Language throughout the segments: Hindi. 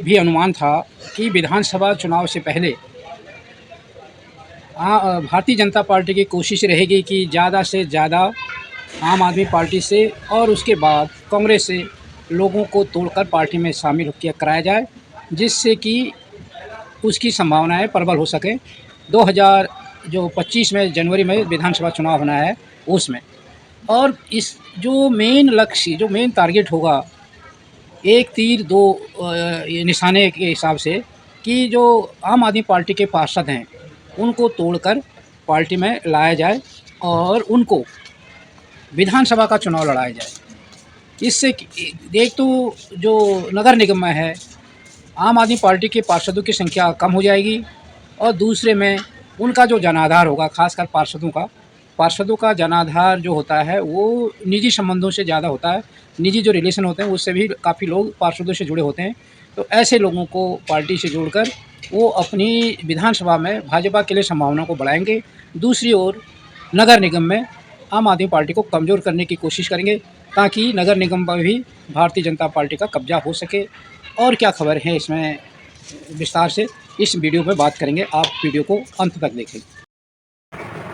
भी अनुमान था कि विधानसभा चुनाव से पहले भारतीय जनता पार्टी की कोशिश रहेगी कि ज़्यादा से ज़्यादा आम आदमी पार्टी से और उसके बाद कांग्रेस से लोगों को तोड़कर पार्टी में शामिल किया कराया जाए, जिससे कि उसकी संभावनाएं प्रबल हो सकें। 2025 में जनवरी में विधानसभा चुनाव होना है उसमें। और इस जो मेन लक्ष्य, जो मेन टारगेट होगा, एक तीर दो ये निशाने के हिसाब से, कि जो आम आदमी पार्टी के पार्षद हैं उनको तोड़कर पार्टी में लाया जाए और उनको विधानसभा का चुनाव लड़ाया जाए। इससे एक तो जो नगर निगम में है आम आदमी पार्टी के पार्षदों की संख्या कम हो जाएगी और दूसरे में उनका जो जनाधार होगा, खासकर पार्षदों का जनाधार जो होता है वो निजी संबंधों से ज़्यादा होता है। निजी जो रिलेशन होते हैं उससे भी काफ़ी लोग पार्षदों से जुड़े होते हैं। तो ऐसे लोगों को पार्टी से जोड़कर वो अपनी विधानसभा में भाजपा के लिए संभावना को बढ़ाएंगे। दूसरी ओर नगर निगम में आम आदमी पार्टी को कमज़ोर करने की कोशिश करेंगे ताकि नगर निगम पर भी भारतीय जनता पार्टी का कब्जा हो सके। और क्या खबर है इसमें विस्तार से इस वीडियो में बात करेंगे, आप वीडियो को अंत तक देखें।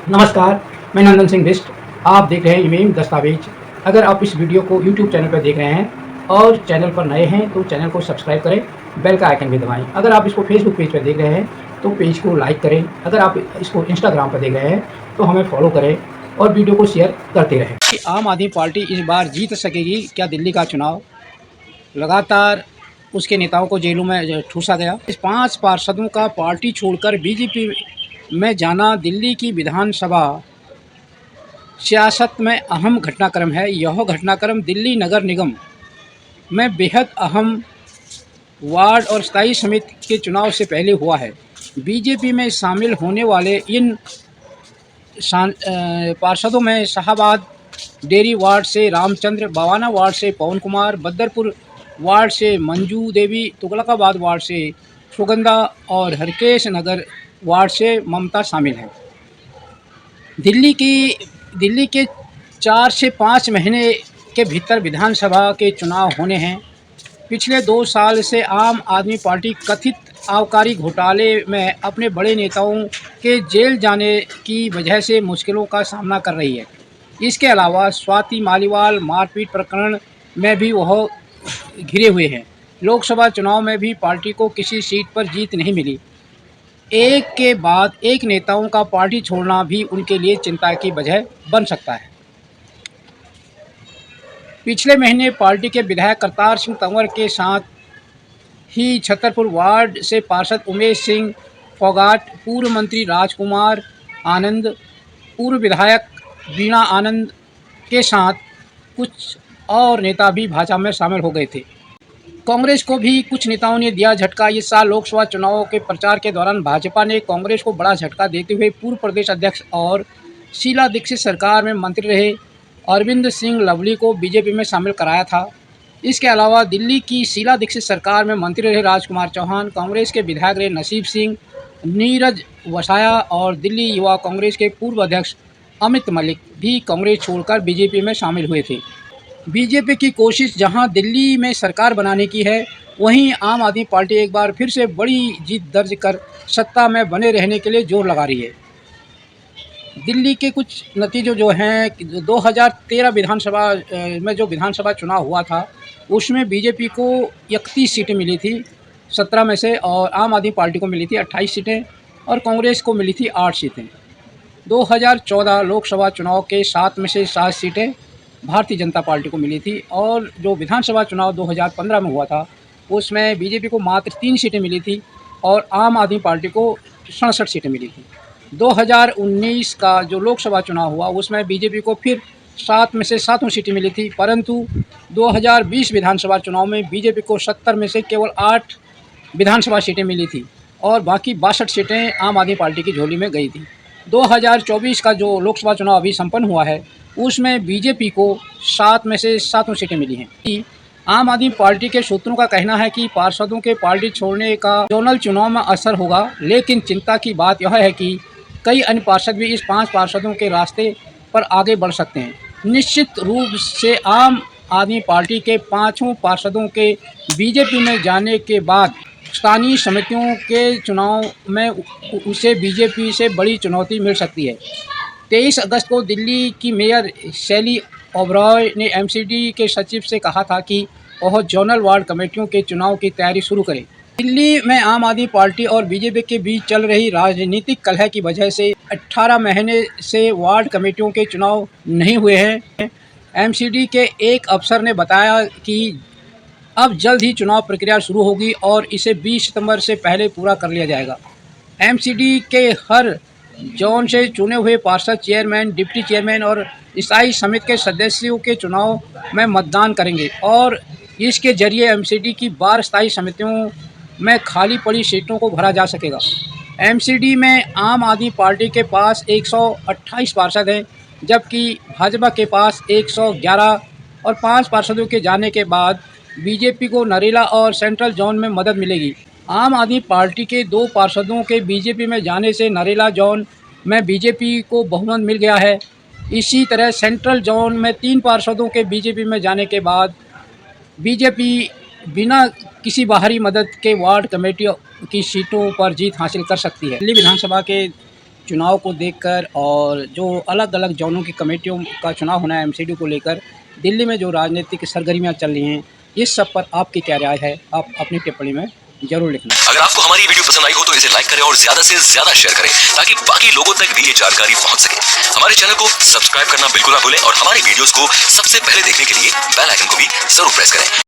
नमस्कार, मैं नंदन सिंह बिष्ट, आप देख रहे हैं इमेम दस्तावेज। अगर आप इस वीडियो को YouTube चैनल पर देख रहे हैं और चैनल पर नए हैं तो चैनल को सब्सक्राइब करें, बेल का आइकन भी दबाएं। अगर आप इसको फेसबुक पेज पर देख रहे हैं तो पेज को लाइक करें। अगर आप इसको इंस्टाग्राम पर देख रहे हैं तो हमें फॉलो करें और वीडियो को शेयर करते रहें। आम आदमी पार्टी इस बार जीत सकेगी क्या दिल्ली का चुनाव? लगातार उसके नेताओं को जेलों में ठूसा गया। इस 5 पार्षदों का पार्टी छोड़कर बीजेपी में जाना दिल्ली की विधानसभा सियासत में अहम घटनाक्रम है। यह घटनाक्रम दिल्ली नगर निगम में बेहद अहम वार्ड और स्थायी समिति के चुनाव से पहले हुआ है। बीजेपी में शामिल होने वाले इन पार्षदों में शाहबाद डेरी वार्ड से रामचंद्र, बवाना वार्ड से पवन कुमार, बदरपुर वार्ड से मंजू देवी, तुगलकाबाद वार्ड से सुगंधा और हरकेश नगर वार्ड से ममता शामिल हैं। दिल्ली के 4 से 5 महीने के भीतर विधानसभा के चुनाव होने हैं। पिछले 2 साल से आम आदमी पार्टी कथित आबकारी घोटाले में अपने बड़े नेताओं के जेल जाने की वजह से मुश्किलों का सामना कर रही है। इसके अलावा स्वाति मालीवाल मारपीट प्रकरण में भी वह घिरे हुए हैं। लोकसभा चुनाव में भी पार्टी को किसी सीट पर जीत नहीं मिली। एक के बाद एक नेताओं का पार्टी छोड़ना भी उनके लिए चिंता की वजह बन सकता है। पिछले महीने पार्टी के विधायक करतार सिंह तंवर के साथ ही छतरपुर वार्ड से पार्षद उमेश सिंह फोगाट, पूर्व मंत्री राजकुमार आनंद, पूर्व विधायक वीणा आनंद के साथ कुछ और नेता भी भाजपा में शामिल हो गए थे। कांग्रेस को भी कुछ नेताओं ने दिया झटका। इस साल लोकसभा चुनावों के प्रचार के दौरान भाजपा ने कांग्रेस को बड़ा झटका देते हुए पूर्व प्रदेश अध्यक्ष और शीला दीक्षित सरकार में मंत्री रहे अरविंद सिंह लवली को बीजेपी में शामिल कराया था। इसके अलावा दिल्ली की शीला दीक्षित सरकार में मंत्री रहे राजकुमार चौहान, कांग्रेस के विधायक रहे नसीब सिंह, नीरज वसाया और दिल्ली युवा कांग्रेस के पूर्व अध्यक्ष अमित मलिक भी कांग्रेस छोड़कर बीजेपी में शामिल हुए थे। बीजेपी की कोशिश जहां दिल्ली में सरकार बनाने की है, वहीं आम आदमी पार्टी एक बार फिर से बड़ी जीत दर्ज कर सत्ता में बने रहने के लिए जोर लगा रही है। दिल्ली के कुछ नतीजे जो हैं, 2013 विधानसभा में जो विधानसभा चुनाव हुआ था उसमें बीजेपी को 31 सीटें मिली थी 17 में से, और आम आदमी पार्टी को मिली थी 28 सीटें और कांग्रेस को मिली थी 8 सीटें। 2014 लोकसभा चुनाव के 7 में से 7 सीटें भारतीय जनता पार्टी को मिली थी और जो विधानसभा चुनाव 2015 में हुआ था उसमें बीजेपी को मात्र 3 सीटें मिली थी और आम आदमी पार्टी को 67 सीटें मिली थी। 2019 का जो लोकसभा चुनाव हुआ उसमें बीजेपी को फिर 7 में से 7 सीटें मिली थी, परंतु 2020 विधानसभा चुनाव में बीजेपी को 70 में से केवल 8 विधानसभा सीटें मिली थी और बाकी 62 सीटें आम आदमी पार्टी की झोली में गई थी। 2024 का जो लोकसभा चुनाव अभी संपन्न हुआ है उसमें बीजेपी को 7 में से 7 सीटें मिली हैं। आम आदमी पार्टी के सूत्रों का कहना है कि पार्षदों के पार्टी छोड़ने का जोनल चुनाव में असर होगा, लेकिन चिंता की बात यह है कि कई अन्य पार्षद भी इस 5 पार्षदों के रास्ते पर आगे बढ़ सकते हैं। निश्चित रूप से आम आदमी पार्टी के 5 पार्षदों के बीजेपी में जाने के बाद स्थानीय समितियों के चुनाव में उसे बीजेपी से बड़ी चुनौती मिल सकती है। 23 अगस्त को दिल्ली की मेयर शैली ओबरॉय ने एमसीडी के सचिव से कहा था कि वह जोनल वार्ड कमेटियों के चुनाव की तैयारी शुरू करें। दिल्ली में आम आदमी पार्टी और बीजेपी के बीच चल रही राजनीतिक कलह की वजह से 18 महीने से वार्ड कमेटियों के चुनाव नहीं हुए हैं। एमसीडी के एक अफसर ने बताया कि अब जल्द ही चुनाव प्रक्रिया शुरू होगी और इसे 20 सितंबर से पहले पूरा कर लिया जाएगा। एमसीडी के हर जोन से चुने हुए पार्षद चेयरमैन, डिप्टी चेयरमैन और स्थायी समिति के सदस्यों के चुनाव में मतदान करेंगे और इसके जरिए एमसीडी की 12 स्थायी समितियों में खाली पड़ी सीटों को भरा जा सकेगा। एमसीडी में आम आदमी पार्टी के पास 128 पार्षद हैं, जबकि भाजपा के पास 111 और 5 पार्षदों के जाने के बाद बीजेपी को नरेला और सेंट्रल जोन में मदद मिलेगी। आम आदमी पार्टी के 2 पार्षदों के बीजेपी में जाने से नरेला जोन में बीजेपी को बहुमत मिल गया है। इसी तरह सेंट्रल जोन में 3 पार्षदों के बीजेपी में जाने के बाद बीजेपी बिना किसी बाहरी मदद के वार्ड कमेटी की सीटों पर जीत हासिल कर सकती है। दिल्ली विधानसभा के चुनाव को देखकर और जो अलग अलग जोनों की कमेटियों का चुनाव होना है एमसीडी को लेकर दिल्ली में जो राजनीतिक सरगर्मियां चल रही हैं, इस सब पर आपकी क्या राय है? आप अपनी टिप्पणी में जरूर लिखना। अगर आपको हमारी वीडियो पसंद आई हो तो इसे लाइक करें और ज्यादा से ज्यादा शेयर करें ताकि बाकी लोगों तक भी ये जानकारी पहुंच सके। हमारे चैनल को सब्सक्राइब करना बिल्कुल ना भूलें और हमारी वीडियोस को सबसे पहले देखने के लिए बेल आइकन को भी जरूर प्रेस करें।